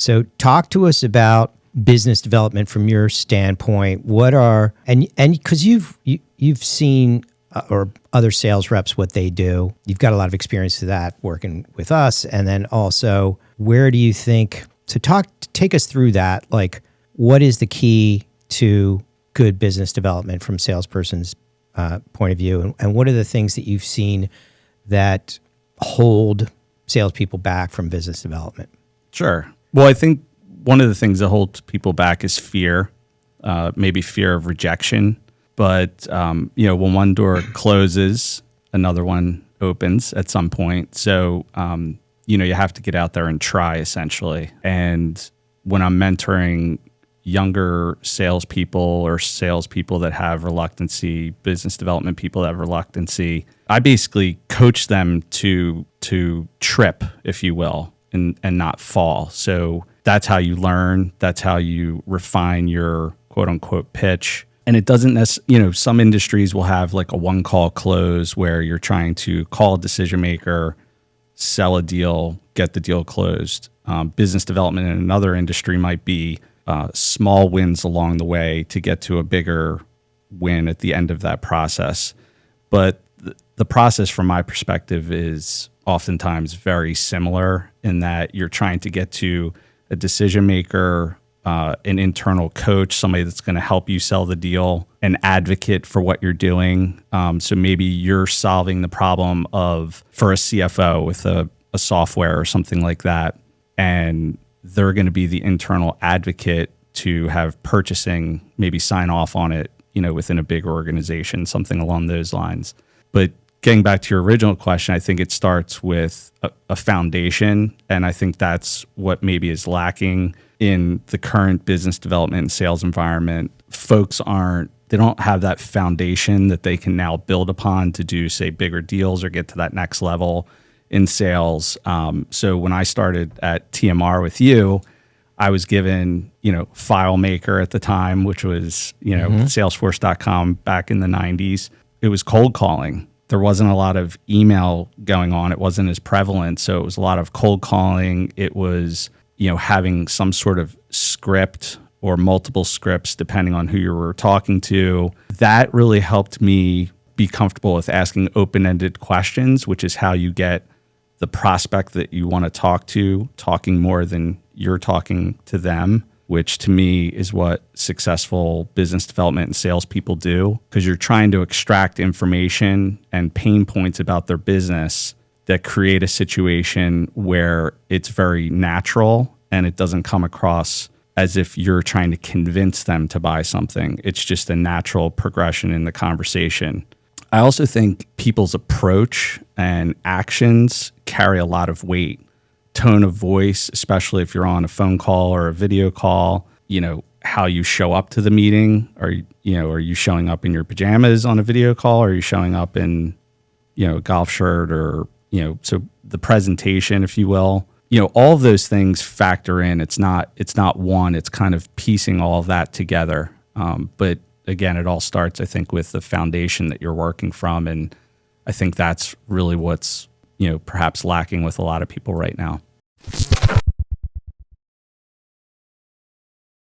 So talk to us about business development from your standpoint. What are, and because you've seen or other sales reps, what they do, you've got a lot of experience to that working with us. And then also, where do you think, so take us through that. Like, what is the key to good business development from a salesperson's point of view? And what are the things that you've seen that hold salespeople back from business development? Sure. Well, I think one of the things that holds people back is fear, maybe fear of rejection. But, when one door closes, another one opens at some point. So, you have to get out there and try, essentially. And when I'm mentoring younger salespeople or salespeople that have reluctancy, business development people that have reluctancy, I basically coach them to trip, if you will, and not fall. So that's how you learn. That's how you refine your quote unquote pitch. And it doesn't necessarily, some industries will have like a one-call close where you're trying to call a decision maker, sell a deal, get the deal closed. Business development in another industry might be small wins along the way to get to a bigger win at the end of that process. But the process from my perspective is oftentimes very similar in that you're trying to get to a decision maker, an internal coach, somebody that's going to help you sell the deal, an advocate for what you're doing. So maybe you're solving the problem for a CFO with a software or something like that, and they're going to be the internal advocate to have purchasing maybe sign off on it, within a big organization, something along those lines. But getting back to your original question, I think it starts with a foundation, and I think that's what maybe is lacking in the current business development and sales environment. Folks they don't have that foundation that they can now build upon to do, say, bigger deals or get to that next level in sales. So when I started at TMR with you, I was given, FileMaker at the time, which was, Salesforce.com back in the 90s. It was cold calling. There wasn't a lot of email going on. It wasn't as prevalent. So it was a lot of cold calling. It was, having some sort of script or multiple scripts, depending on who you were talking to. That really helped me be comfortable with asking open-ended questions, which is how you get the prospect that you want to talk to talking more than you're talking to them, which to me is what successful business development and salespeople do, because you're trying to extract information and pain points about their business that create a situation where it's very natural and it doesn't come across as if you're trying to convince them to buy something. It's just a natural progression in the conversation. I also think people's approach and actions carry a lot of weight. Tone of voice, especially if you're on a phone call or a video call, how you show up to the meeting. Are you showing up in your pajamas on a video call? Or are you showing up in, a golf shirt or, so the presentation, if you will, all of those things factor in. It's not one, it's kind of piecing all of that together. But again, it all starts, I think, with the foundation that you're working from. And I think that's really what's, perhaps lacking with a lot of people right now.